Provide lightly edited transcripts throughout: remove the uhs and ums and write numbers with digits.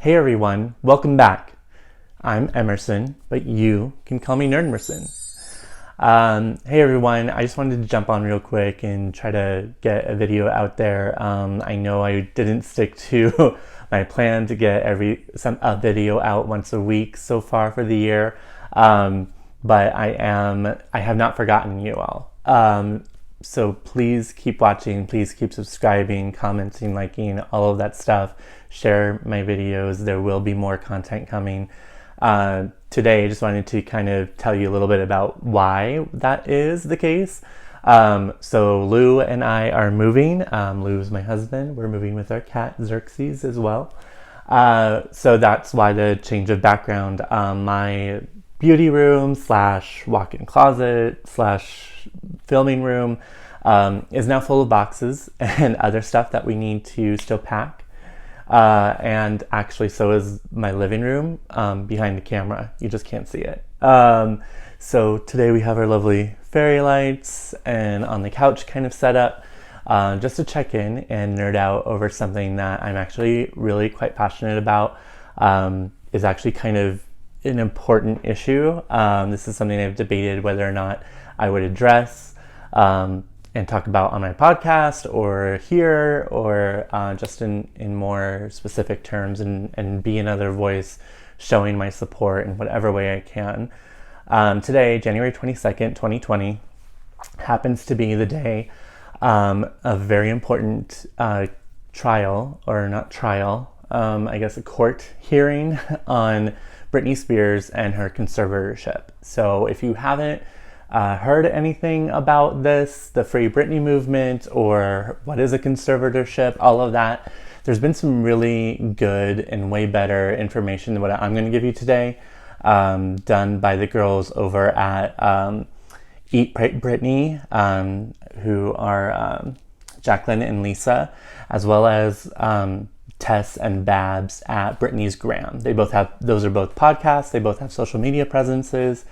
Hey everyone, welcome back. I'm Emerson, but you can call me Nerdmerson. Hey everyone, I just wanted to jump on real quick and try to get a video out there. I know I didn't stick to my plan to get a video out once a week so far for the year, but I have not forgotten you all. So please keep watching, please keep subscribing, commenting, liking, all of that stuff. Share my videos. There will be more content coming. Today, I just wanted to kind of tell you a little bit about why that is the case. So Lou and I are moving. Lou's my husband. We're moving with our cat, Xerxes, as well. So that's why the change of background. My beauty room / walk-in closet / filming room is now full of boxes and other stuff that we need to still pack. And actually, so is my living room behind the camera. You just can't see it. So today we have our lovely fairy lights and on the couch kind of set up just to check in and nerd out over something that I'm actually really quite passionate about. Is actually kind of an important issue. This is something I've debated whether or not I would address and talk about on my podcast or here, or just in more specific terms, and be another voice showing my support in whatever way I can. Today, January 22nd, 2020, happens to be the day of a very important trial, or not trial, I guess a court hearing on Britney Spears and her conservatorship. So if you haven't heard anything about this, the Free Britney movement, or what is a conservatorship, all of that, there's been some really good and way better information than what I'm going to give you today, done by the girls over at Eat Britney, who are Jacqueline and Lisa, as well as Tess and Babs at Britney's Gram. Those are both podcasts. They both have social media presences.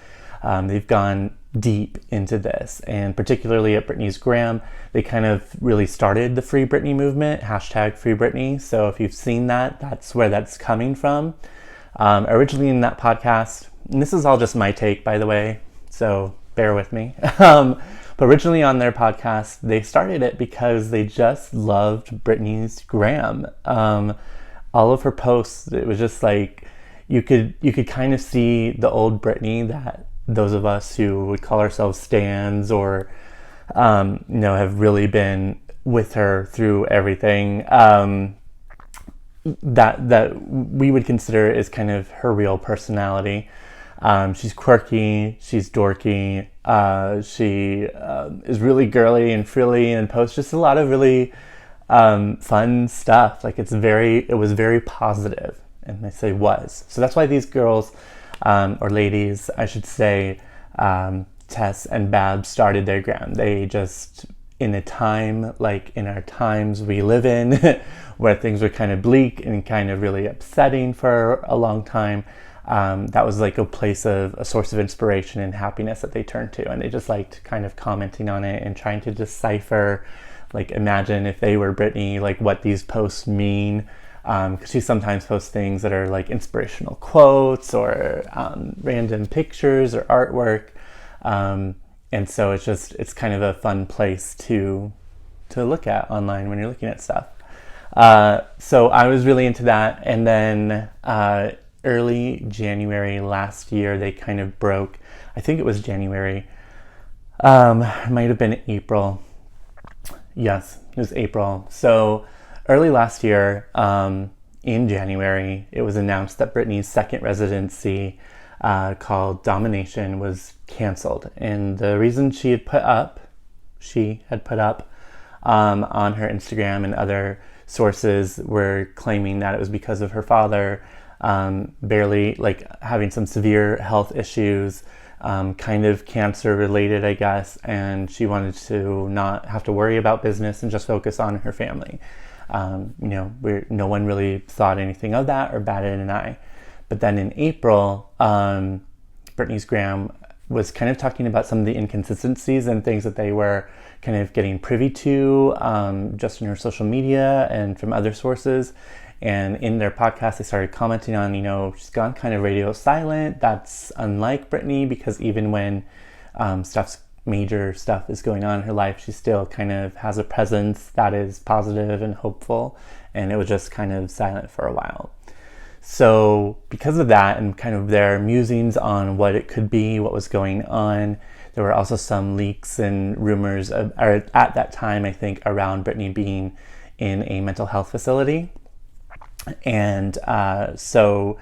They've gone deep into this, and particularly at Britney's Gram, they kind of really started the Free Britney movement, #FreeBritney. So if you've seen that, that's where that's coming from. Originally in that podcast, and this is all just my take, by the way, so bear with me. But originally on their podcast, they started it because they just loved Britney's Gram. All of her posts, it was just like, you could kind of see the old Britney that those of us who would call ourselves stans, or have really been with her through everything, that we would consider is kind of her real personality. She's quirky, she's dorky, she is really girly and frilly, and posts just a lot of really fun stuff. Like it was very positive, and I say was. So that's why these girls, or ladies, I should say, Tess and Babs started their gram. They just, in a time like in our times we live in, where things were kind of bleak and kind of really upsetting for a long time, that was like a source of inspiration and happiness that they turned to, and they just liked kind of commenting on it and trying to decipher, like, imagine if they were Britney, like what these posts mean. Because she sometimes posts things that are like inspirational quotes or random pictures or artwork, and so it's kind of a fun place to look at online when you're looking at stuff. So I was really into that, and then early January last year they kind of broke. I think it was January. It might have been April. Yes, it was April. So early last year, in January, it was announced that Britney's second residency, called Domination, was canceled. And the reason she had put up on her Instagram, and other sources were claiming that it was because of her father barely, like, having some severe health issues, kind of cancer related, I guess, and she wanted to not have to worry about business and just focus on her family. No one really thought anything of that or batted an eye. But then in April, Britney's Gram was kind of talking about some of the inconsistencies and things that they were kind of getting privy to, just in her social media and from other sources. And in their podcast, they started commenting on, she's gone kind of radio silent. That's unlike Britney, because even when major stuff is going on in her life, she still kind of has a presence that is positive and hopeful. And it was just kind of silent for a while. So because of that and kind of their musings on what it could be, what was going on, there were also some leaks and rumors at that time, I think, around Britney being in a mental health facility. And so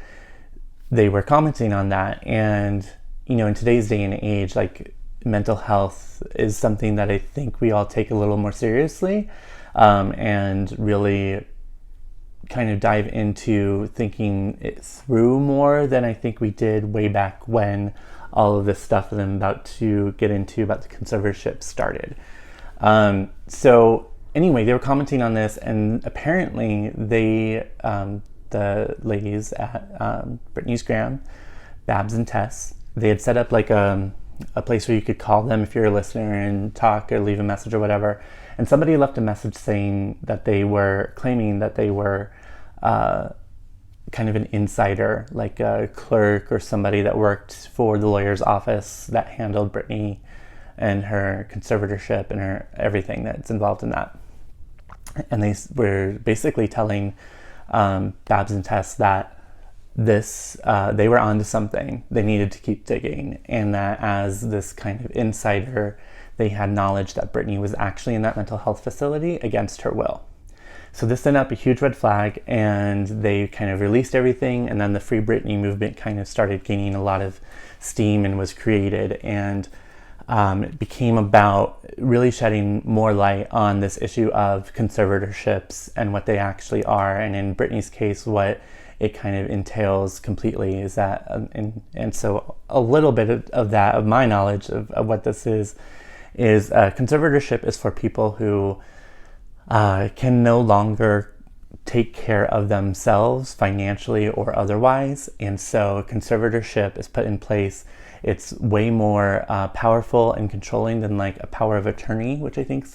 they were commenting on that. And, in today's day and age, like, mental health is something that I think we all take a little more seriously, and really kind of dive into thinking it through more than I think we did way back when all of this stuff that I'm about to get into about the conservatorship started. So anyway, they were commenting on this, and apparently they, the ladies at Britney's Gram, Babs and Tess, they had set up like a place where you could call them if you're a listener and talk or leave a message or whatever. And somebody left a message saying that they were claiming that they were kind of an insider, like a clerk or somebody that worked for the lawyer's office that handled Britney and her conservatorship and her everything that's involved in that. And they were basically telling Babs and Tess that they were onto something. They needed to keep digging, and that as this kind of insider, they had knowledge that Britney was actually in that mental health facility against her will. So this sent up a huge red flag, and they kind of released everything, and then the Free Britney movement kind of started gaining a lot of steam and was created, and it became about really shedding more light on this issue of conservatorships and what they actually are, and in Britney's case, what it kind of entails completely is that, and so a little bit of that, of my knowledge of what this is conservatorship is for people who can no longer take care of themselves financially or otherwise. And so conservatorship is put in place. It's way more powerful and controlling than like a power of attorney, which I think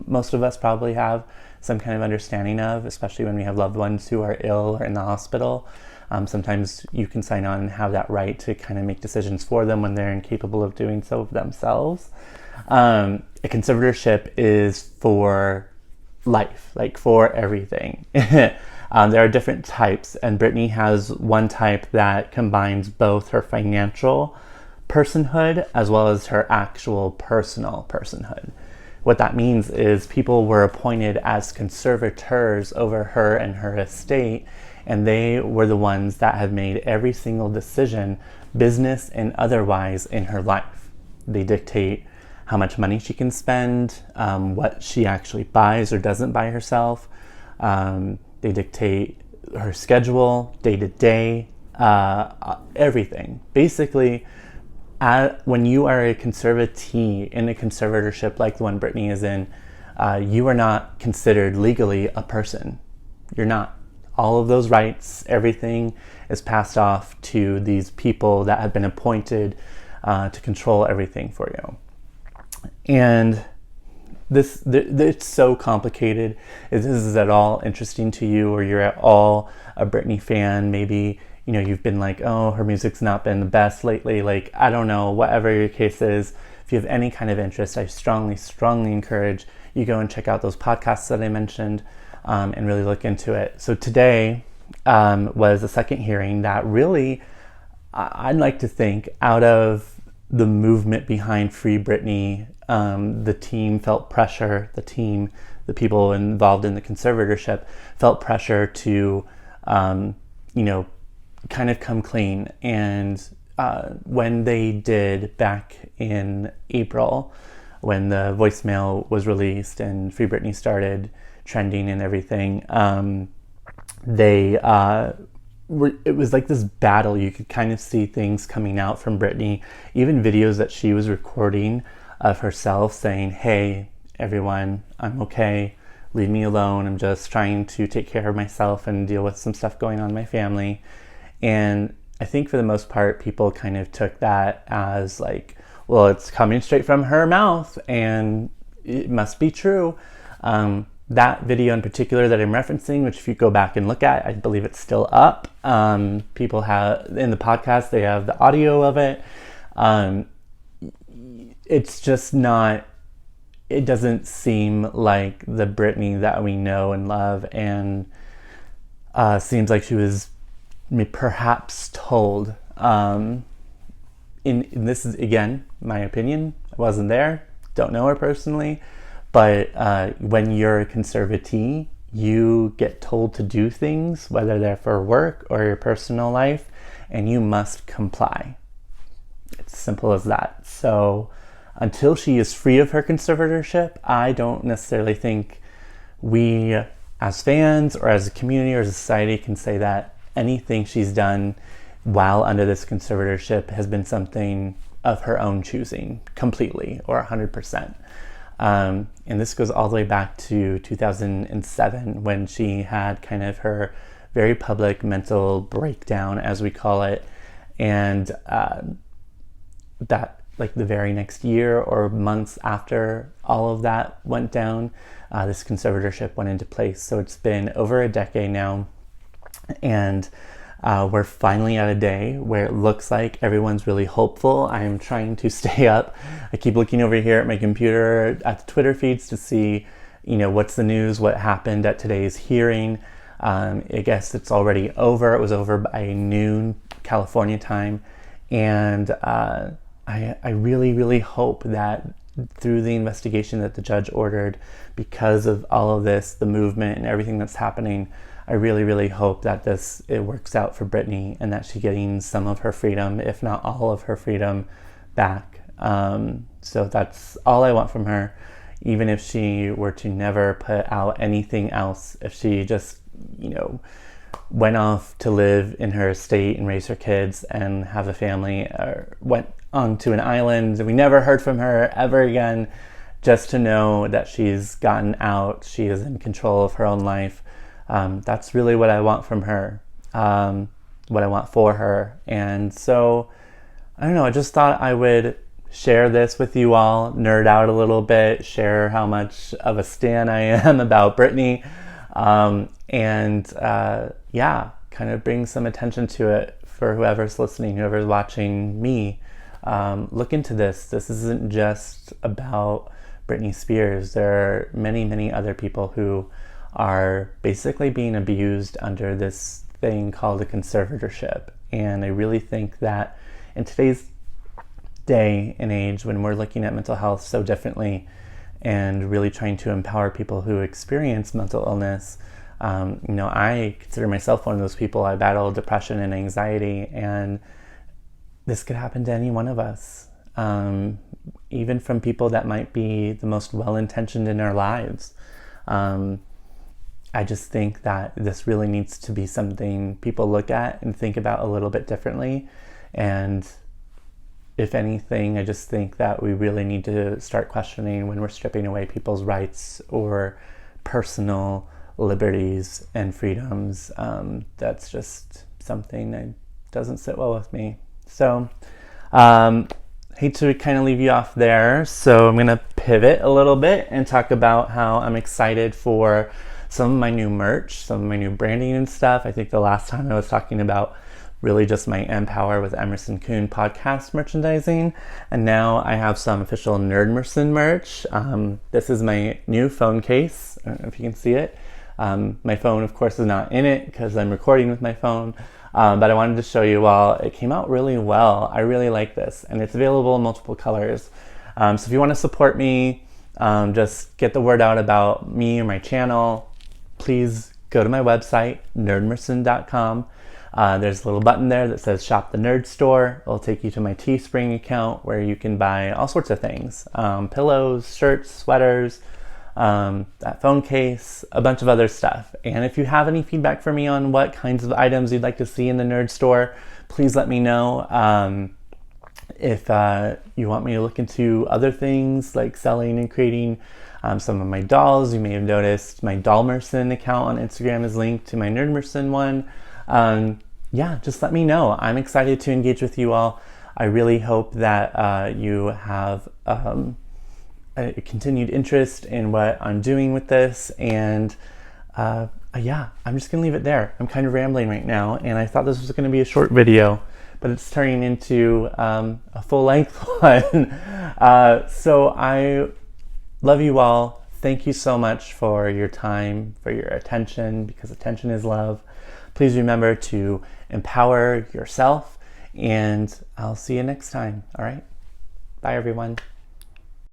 most of us probably have some kind of understanding of, especially when we have loved ones who are ill or in the hospital. Sometimes you can sign on and have that right to kind of make decisions for them when they're incapable of doing so themselves. A conservatorship is for life, like for everything. There are different types, and Britney has one type that combines both her financial personhood as well as her actual personal personhood. What that means is people were appointed as conservators over her and her estate, and they were the ones that have made every single decision, business and otherwise, in her life. They dictate how much money she can spend, what she actually buys or doesn't buy herself. They dictate her schedule, day to day, everything. Basically, when you are a conservatee in a conservatorship like the one Britney is in, you are not considered legally a person. You're not. All of those rights, everything is passed off to these people that have been appointed to control everything for you. And it's so complicated. If this is at all interesting to you, or you're at all a Britney fan, maybe you've been like, oh, her music's not been the best lately. Like, I don't know, whatever your case is, if you have any kind of interest, I strongly, strongly encourage you go and check out those podcasts that I mentioned, and really look into it. So today was the second hearing that really, I'd like to think, out of the movement behind Free Britney, the team felt pressure, the people involved in the conservatorship felt pressure to, kind of come clean. And when they did back in April, when the voicemail was released and Free Britney started trending and everything, it was like this battle. You could kind of see things coming out from Britney, even videos that she was recording of herself saying, hey, everyone, I'm okay. Leave me alone. I'm just trying to take care of myself and deal with some stuff going on in my family. And I think for the most part, people kind of took that as like, well, it's coming straight from her mouth and it must be true. that video in particular that I'm referencing, which if you go back and look at, I believe it's still up. People have, in the podcast, they have the audio of it. It's just not, it doesn't seem like the Britney that we know and love, and seems like she was perhaps told. And this is, again, my opinion. I wasn't there, don't know her personally, but when you're a conservatee, you get told to do things, whether they're for work or your personal life, and you must comply. It's simple as that. So until she is free of her conservatorship, I don't necessarily think we as fans or as a community or as a society can say that anything she's done while under this conservatorship has been something of her own choosing completely or 100%. And this goes all the way back to 2007 when she had kind of her very public mental breakdown, as we call it. And that, like the very next year or months after all of that went down, this conservatorship went into place. So it's been over a decade now. And we're finally at a day where it looks like everyone's really hopeful. I am trying to stay up. I keep looking over here at my computer at the Twitter feeds to see, what's the news, what happened at today's hearing. I guess it's already over. It was over by noon California time. And I really, really hope that through the investigation that the judge ordered, because of all of this, the movement and everything that's happening, I really, really hope that it works out for Britney and that she's getting some of her freedom, if not all of her freedom, back. So that's all I want from her. Even if she were to never put out anything else, if she just, went off to live in her estate and raise her kids and have a family, or went onto an island and we never heard from her ever again, just to know that she's gotten out, she is in control of her own life. That's really what I want from her, what I want for her. And so, I don't know, I just thought I would share this with you all, nerd out a little bit, share how much of a stan I am about Britney, kind of bring some attention to it for whoever's listening, whoever's watching me. Look into this. This isn't just about Britney Spears. There are many, many other people who are basically being abused under this thing called a conservatorship. And I really think that in today's day and age, when we're looking at mental health so differently and really trying to empower people who experience mental illness, I consider myself one of those people. I battle depression and anxiety, and this could happen to any one of us, even from people that might be the most well-intentioned in our lives. I just think that this really needs to be something people look at and think about a little bit differently. And if anything, I just think that we really need to start questioning when we're stripping away people's rights or personal liberties and freedoms. That's just something that doesn't sit well with me. So, hate to kind of leave you off there. So I'm going to pivot a little bit and talk about how I'm excited for some of my new merch, some of my new branding and stuff. I think the last time I was talking about really just my Empower with Emerson Kuhn podcast merchandising. And now I have some official Nerdmerson merch. This is my new phone case. I don't know if you can see it. My phone, of course, is not in it because I'm recording with my phone. But I wanted to show you all. It came out really well. I really like this. And it's available in multiple colors. So if you want to support me, just get the word out about me or my channel, please go to my website, nerdmerson.com. There's a little button there that says Shop the Nerd Store. It'll take you to my Teespring account where you can buy all sorts of things. Pillows, shirts, sweaters, that phone case, a bunch of other stuff. And if you have any feedback for me on what kinds of items you'd like to see in the Nerd Store, please let me know. If you want me to look into other things like selling and creating some of my dolls, you may have noticed my Dollmerson account on Instagram is linked to my Nerdmerson one. Just let me know. I'm excited to engage with you all. I really hope that you have a continued interest in what I'm doing with this. And yeah, I'm just gonna leave it there. I'm kind of rambling right now, and I thought this was gonna be a short video, but it's turning into a full-length one. So I love you all. Thank you so much for your time, for your attention, because attention is love. Please remember to empower yourself, and I'll see you next time. All right? Bye, everyone.